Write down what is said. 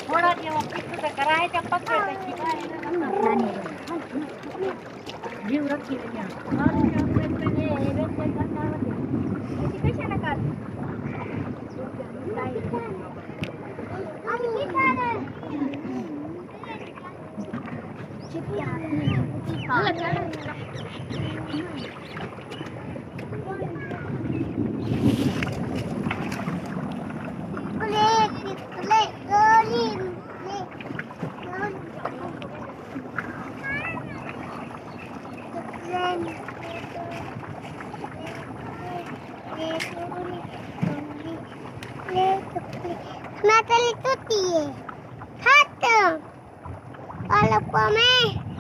थोड़ा जेव्हा पिस्तूचं करायच्या पकडताची जीव रखी कशाला काढ Natalie tutti. Fatto. Alla qua me.